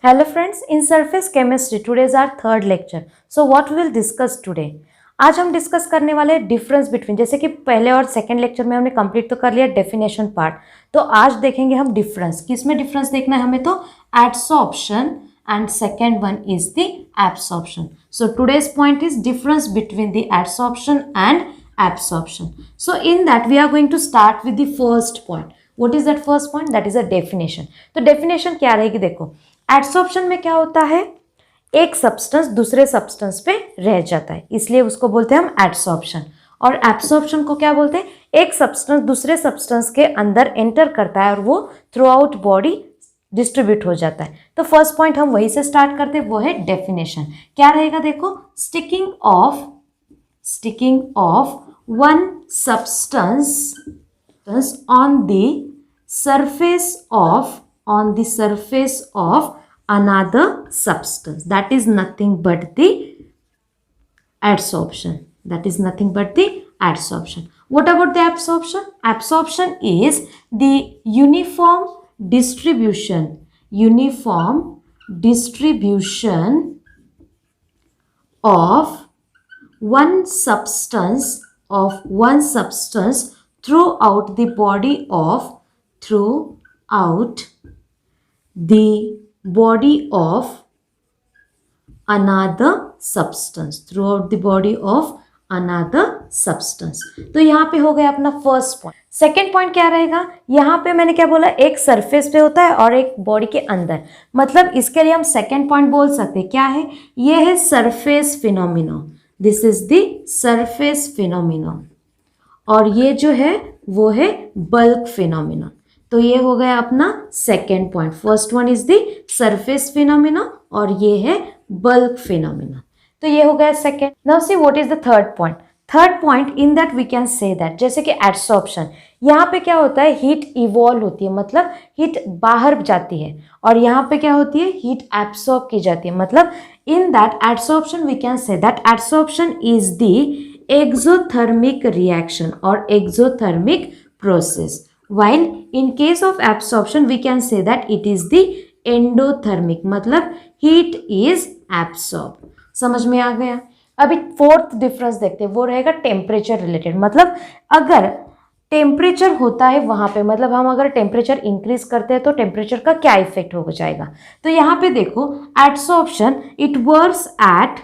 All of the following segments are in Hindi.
Hello friends, in surface chemistry today is our third lecture. So what we will discuss today? आज हम डिस्कस करने वाले डिफरेंस बिटवीन, जैसे कि पहले और सेकंड लेक्चर में हमने कंप्लीट तो कर लिया डेफिनेशन पार्ट, तो आज देखेंगे हम डिफरेंस. किसमें डिफरेंस देखना है हमें? तो adsorption and second one is the absorption. So today's point is difference between the adsorption and absorption. So in that we are going to start with the first point. What is that first point? That is a definition. तो definition क्या रहेगी? देखो, एडसॉर्प्शन में क्या होता है, एक सब्सटेंस दूसरे सब्सटेंस पे रह जाता है, इसलिए उसको बोलते हैं हम एडसॉर्प्शन. और एब्सॉर्प्शन को क्या बोलते हैं? एक सब्सटेंस दूसरे सब्सटेंस के अंदर एंटर करता है और वो थ्रू आउट बॉडी डिस्ट्रीब्यूट हो जाता है. तो फर्स्ट पॉइंट हम वहीं से स्टार्ट करते हैं, वो है डेफिनेशन. क्या रहेगा? देखो, sticking of one substance on the surface of another substance, that is nothing but the adsorption. What about the absorption? Absorption is the uniform distribution of one substance throughout the body of another substance. तो यहाँ पे हो गया अपना फर्स्ट पॉइंट. सेकेंड पॉइंट क्या रहेगा? यहाँ पे मैंने क्या बोला, एक सरफेस पे होता है और एक बॉडी के अंदर. मतलब इसके लिए हम सेकेंड पॉइंट बोल सकते हैं. क्या है? ये है surface phenomena. This is the surface phenomena. और ये जो है वो है बल्क फिनोमिना. तो ये हो गया अपना second point. First one is the surface phenomena और ये है बल्क फिनोमिना. तो ये हो गया second. Now see what is the third point. Third point in that we can say that, जैसे कि एडसॉर्प्शन, यहाँ पे क्या होता है, हीट इवॉल्व होती है, मतलब हीट बाहर जाती है. और यहाँ पे क्या होती है, हीट एब्सॉर्ब की जाती है. मतलब in that adsorption we can say that adsorption is the exothermic reaction or exothermic process, while in case of absorption we can say that it is the endothermic. मतलब heat is absorbed. समझ में आ गया? अभी फोर्थ डिफरेंस देखते हैं, वो रहेगा टेम्परेचर रिलेटेड. मतलब अगर टेम्परेचर होता है वहाँ पे, मतलब हम अगर टेम्परेचर इंक्रीज करते हैं तो टेम्परेचर का क्या इफेक्ट हो जाएगा. तो यहाँ पे देखो, adsorption it works at,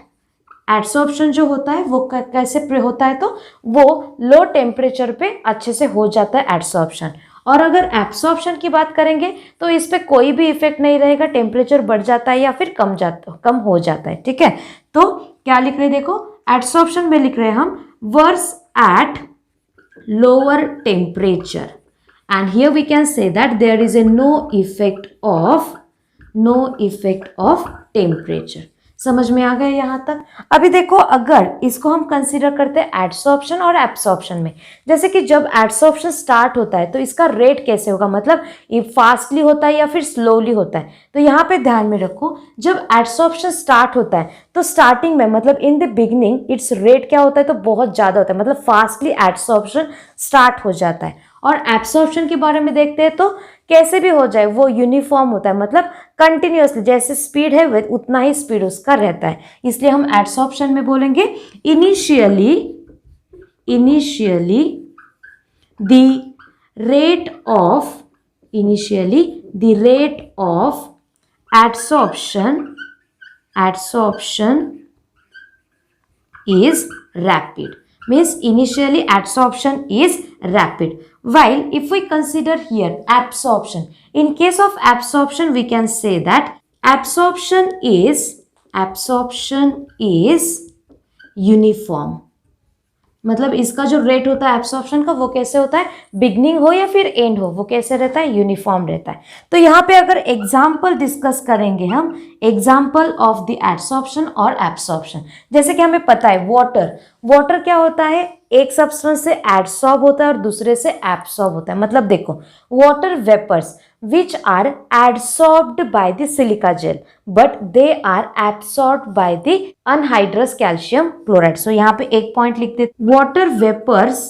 adsorption जो होता है वो कैसे होता है, तो वो लो टेम्परेचर पे अच्छे से हो जाता है एडसॉर्प्शन. और अगर एब्सॉर्प्शन की बात करेंगे तो इस पे कोई भी इफेक्ट नहीं रहेगा, टेम्परेचर बढ़ जाता है या फिर कम हो जाता है. ठीक है, तो क्या लिख रहे हैं? देखो, एडसॉर्प्शन में लिख रहे हैं हम works at lower temperature, and here we can say that there is a no effect of temperature. समझ में आ गया यहाँ तक? अभी देखो, अगर इसको हम कंसीडर करते हैं एडसॉर्प्शन और एब्सॉर्प्शन में, जैसे कि जब एडसॉर्प्शन स्टार्ट होता है तो इसका रेट कैसे होगा, मतलब ये फास्टली होता है या फिर स्लोली होता है. तो यहाँ पे ध्यान में रखो, जब एडसॉर्प्शन स्टार्ट होता है तो स्टार्टिंग में, मतलब in the beginning it's rate क्या होता है, तो बहुत ज़्यादा होता है, मतलब फास्टली एडसॉर्प्शन स्टार्ट हो जाता है. और एब्सॉर्प्शन के बारे में देखते हैं तो कैसे भी हो जाए वो यूनिफॉर्म होता है, मतलब कंटिन्यूअसली जैसे स्पीड है उतना ही स्पीड उसका रहता है. इसलिए हम एब्सॉर्प्शन में बोलेंगे initially the rate of adsorption is rapid. Means initially adsorption is rapid, while if we consider here absorption, in case of absorption we can say that absorption is uniform. मतलब इसका जो रेट होता है एब्सॉर्प्शन का वो कैसे होता है, बिगनिंग हो या फिर एंड हो, वो कैसे रहता है, यूनिफॉर्म रहता है. तो यहाँ पे अगर एग्जाम्पल डिस्कस करेंगे हम, एग्जाम्पल ऑफ द एडसॉर्प्शन और एब्सॉर्प्शन, जैसे कि हमें पता है वाटर क्या होता है, एक सब्सटेंस से एडसॉर्ब होता है और दूसरे से एब्सॉर्ब होता है. मतलब देखो, water vapours which are adsorbed by the silica gel but they are absorbed by the anhydrous calcium chloride. So यहाँ पे एक पॉइंट लिख देते, water vapors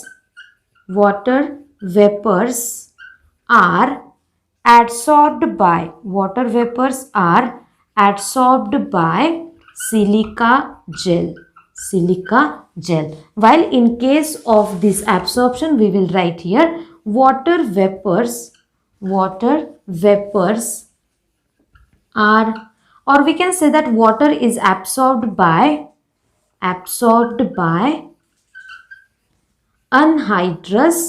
are adsorbed by adsorbed by silica gel. Silica gel. While in case of this absorption, we will write here water vapors are, or we can say that water is absorbed by anhydrous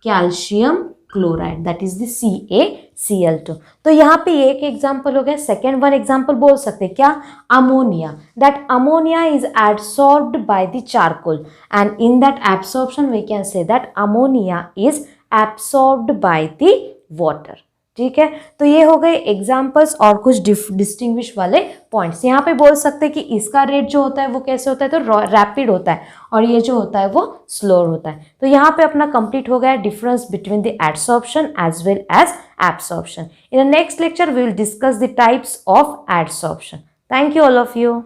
calcium chloride, that is the CaCl2। तो यहाँ पे एक एग्जाम्पल हो गया। सेकेंड वन एग्जाम्पल बोल सकते हैं क्या, ammonia, that ammonia is absorbed by the charcoal and in that absorption we can say that ammonia is absorbed by the water. ठीक है, तो ये हो गए एग्जाम्पल्स और कुछ डिस्टिंग्विश वाले पॉइंट्स। यहाँ पे बोल सकते हैं कि इसका रेट जो होता है वो कैसे होता है, तो रैपिड होता है, और ये जो होता है वो स्लो होता है। तो यहाँ पे अपना कंप्लीट हो गया difference between the adsorption as well as absorption. In the next lecture we will discuss the types of adsorption. Thank you all of you.